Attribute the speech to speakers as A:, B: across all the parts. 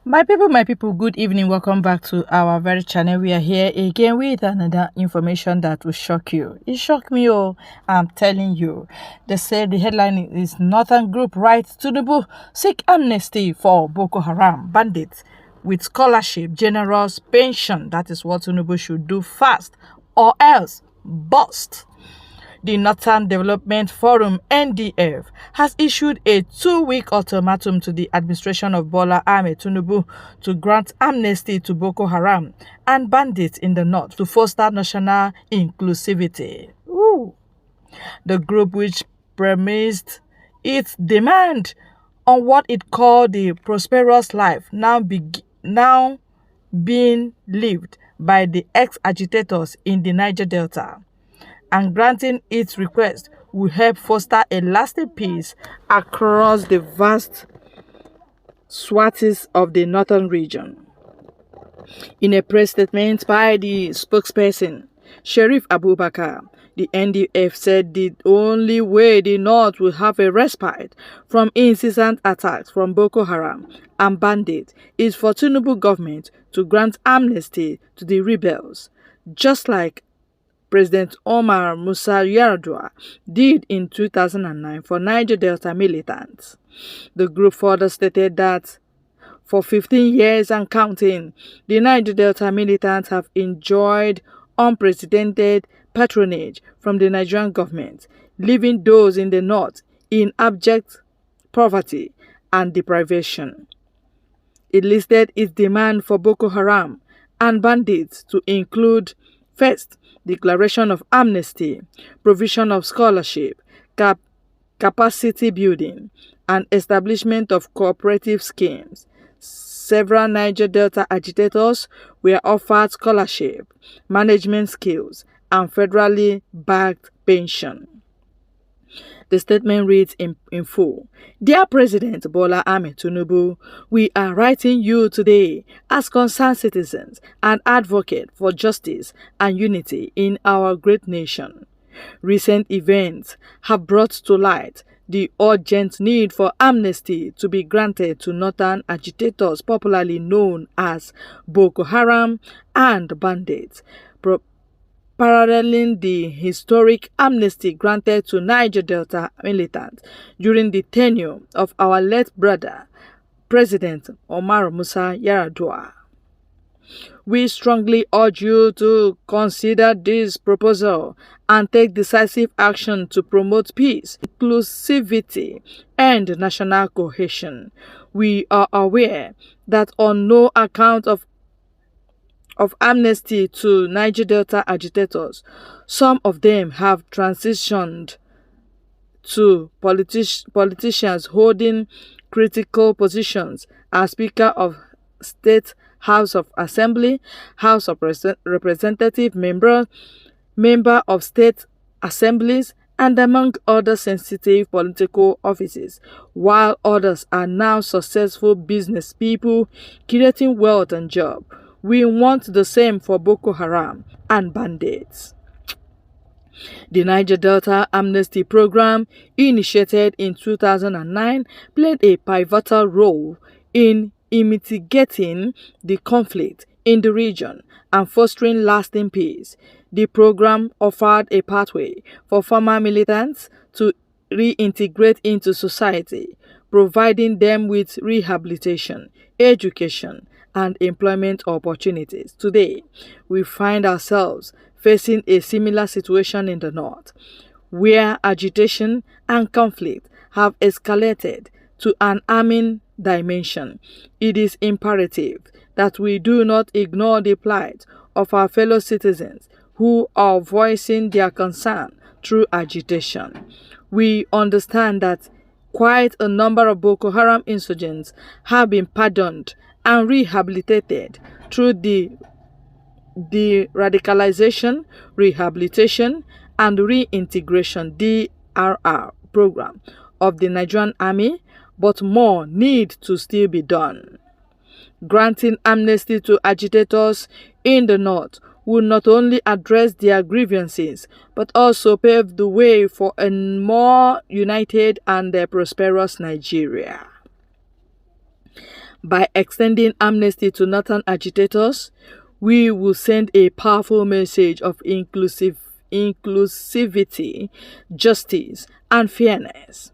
A: My people, good evening. Welcome back to our very channel. We are here again with another information that will shock you. It shocked me, oh, I'm telling you. They say the headline is Northern Group Writes Tinubu seek amnesty for Boko Haram bandits with scholarship, generous pension. That is what Tinubu should do fast or else bust. The Northern Development Forum (NDF) has issued a 2-week ultimatum to the administration of Bola Ahmed Tinubu to grant amnesty to Boko Haram and bandits in the north to foster national inclusivity. The group, which premised its demand on what it called the prosperous life now being lived by the ex-agitators in the Niger Delta, and granting its request will help foster a lasting peace across the vast swaths of the northern region. In a press statement by the spokesperson, Sheriff Abubakar, the NDF said the only way the North will have a respite from incessant attacks from Boko Haram and bandits is for Tinubu government to grant amnesty to the rebels, just like President Omar Musa Yar'Adua did in 2009 for Niger Delta militants. The group further stated that for 15 years and counting, the Niger Delta militants have enjoyed unprecedented patronage from the Nigerian government, leaving those in the north in abject poverty and deprivation. It listed its demand for Boko Haram and bandits to include: first, declaration of amnesty, provision of scholarship, capacity building, and establishment of cooperative schemes. Several Niger Delta agitators were offered scholarship, management skills, and federally backed pension. The statement reads in full: Dear President Bola Ahmed Tinubu, we are writing you today as concerned citizens and advocate for justice and unity in our great nation. Recent events have brought to light the urgent need for amnesty to be granted to northern agitators popularly known as Boko Haram and bandits, paralleling the historic amnesty granted to Niger Delta militants during the tenure of our late brother, President Omar Musa Yar'Adua. We strongly urge you to consider this proposal and take decisive action to promote peace, inclusivity, and national cohesion. We are aware that on no account of amnesty to Niger Delta agitators, some of them have transitioned to politicians holding critical positions as Speaker of State, House of Assembly, House of Representative member of State Assemblies, and among other sensitive political offices, while others are now successful business people creating wealth and jobs. We want the same for Boko Haram and bandits. The Niger Delta Amnesty Program, initiated in 2009, played a pivotal role in mitigating the conflict in the region and fostering lasting peace. The program offered a pathway for former militants to reintegrate into society, providing them with rehabilitation, education, and employment opportunities. Today, we find ourselves facing a similar situation in the north, where agitation and conflict have escalated to an alarming dimension. It is imperative that we do not ignore the plight of our fellow citizens who are voicing their concern through agitation. We understand that quite a number of Boko Haram insurgents have been pardoned and rehabilitated through the radicalization, rehabilitation, and reintegration (DRR) program of the Nigerian Army, but more need to still be done. Granting amnesty to agitators in the north will not only address their grievances, but also pave the way for a more united and prosperous Nigeria. By extending amnesty to northern agitators, we will send a powerful message of inclusivity, justice, and fairness.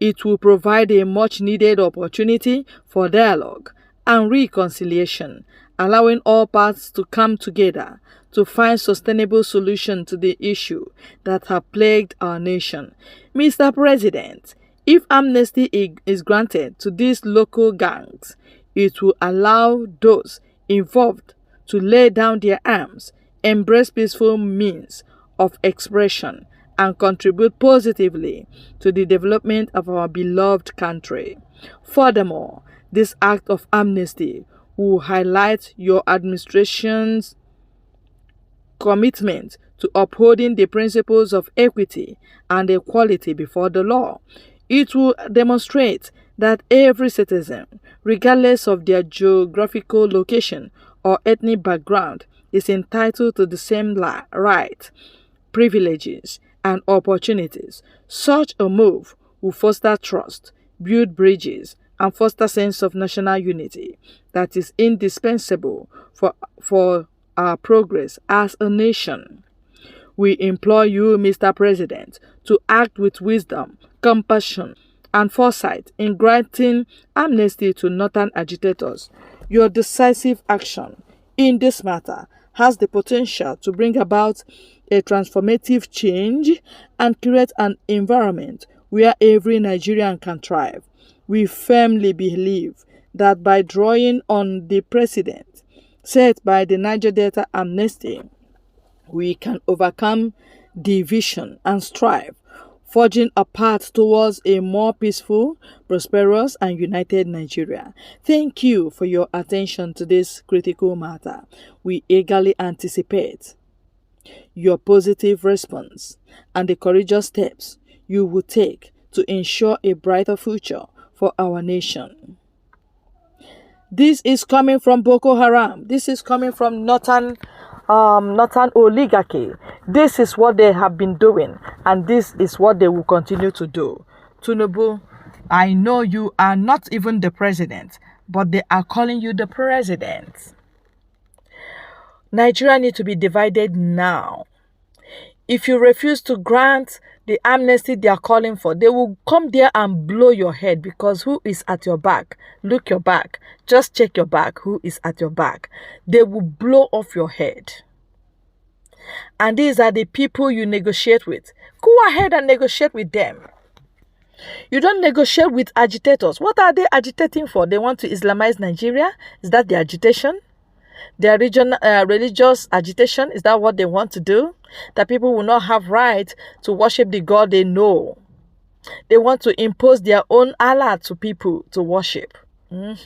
A: It will provide a much-needed opportunity for dialogue and reconciliation, allowing all parties to come together to find sustainable solutions to the issue that have plagued our nation. Mr. President, if amnesty is granted to these local gangs, it will allow those involved to lay down their arms, embrace peaceful means of expression, and contribute positively to the development of our beloved country. Furthermore, this act of amnesty will highlight your administration's commitment to upholding the principles of equity and equality before the law. It will demonstrate that every citizen, regardless of their geographical location or ethnic background, is entitled to the same rights, privileges, and opportunities. Such a move will foster trust, build bridges, and foster sense of national unity that is indispensable for our progress as a nation. We implore you, Mr. President, to act with wisdom, compassion, and foresight in granting amnesty to northern agitators. Your decisive action in this matter has the potential to bring about a transformative change and create an environment where every Nigerian can thrive. We firmly believe that by drawing on the precedent set by the Niger Delta amnesty, we can overcome division and strive, forging a path towards a more peaceful, prosperous, and united Nigeria. Thank you for your attention to this critical matter. We eagerly anticipate your positive response and the courageous steps you will take to ensure a brighter future for our nation. This is coming from Boko Haram. This is coming from northern oligarchy. This is what they have been doing, and this is what they will continue to do. Tinubu, I know you are not even the president, but they are calling you the president. Nigeria needs to be divided now. If you refuse to grant the amnesty they are calling for, they will come there and blow your head, because who is at your back? Look your back. Just check your back. Who is at your back? They will blow off your head. And these are the people you negotiate with. Go ahead and negotiate with them. You don't negotiate with agitators. What are they agitating for? They want to Islamize Nigeria? Is that the agitation? Their religious agitation? Is that what they want to do? That people will not have right to worship the God they know. They want to impose their own Allah to people to worship. Let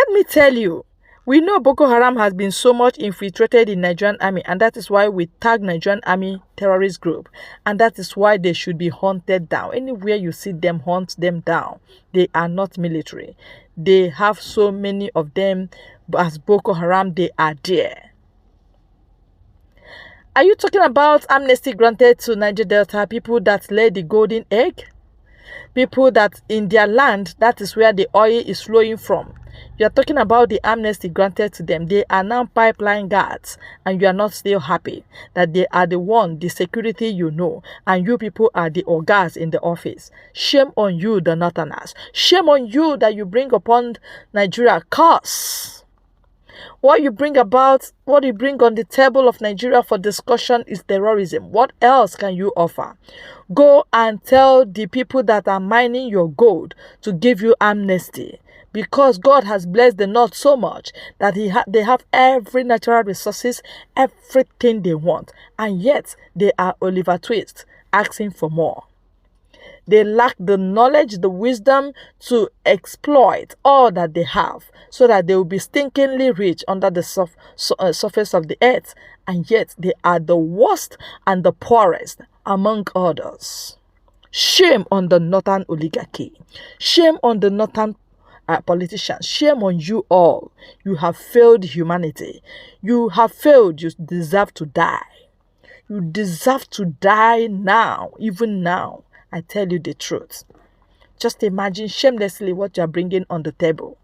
A: me tell you, we know Boko Haram has been so much infiltrated in Nigerian army, and that is why we tag Nigerian army terrorist group, and that is why they should be hunted down. Anywhere you see them, hunt them down. They are not military. They have so many of them as Boko Haram. They are there. Are you talking about amnesty granted to Niger Delta, people that lay the golden egg? People that in their land, that is where the oil is flowing from. You are talking about the amnesty granted to them. They are now pipeline guards, and you are not still happy that they are the security you know, and you people are the ogas in the office. Shame on you, the northerners. Shame on you that you bring upon Nigeria curse. What you bring on the table of Nigeria for discussion is terrorism. What else can you offer? Go and tell the people that are mining your gold to give you amnesty, because God has blessed the North so much that they have every natural resources, everything they want, and yet they are Oliver Twist asking for more. They lack the knowledge, the wisdom to exploit all that they have, so that they will be stinkingly rich under the surface of the earth, and yet they are the worst and the poorest among others. Shame on the northern oligarchy. Shame on the northern politicians. Shame on you all. You have failed humanity. You have failed. You deserve to die. You deserve to die now, even now. I tell you the truth. Just imagine shamelessly what you are bringing on the table.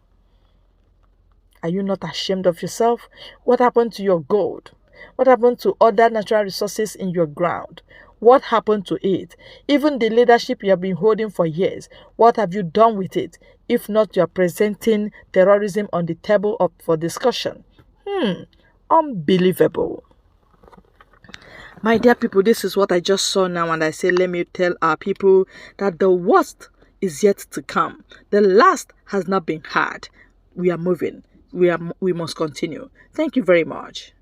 A: Are you not ashamed of yourself? What happened to your gold? What happened to other natural resources in your ground? What happened to it? Even the leadership you have been holding for years, what have you done with it? If not, you are presenting terrorism on the table for discussion. Unbelievable. My dear people, this is what I just saw now, and I say, let me tell our people that the worst is yet to come. The last has not been had. We are moving. We must continue. Thank you very much.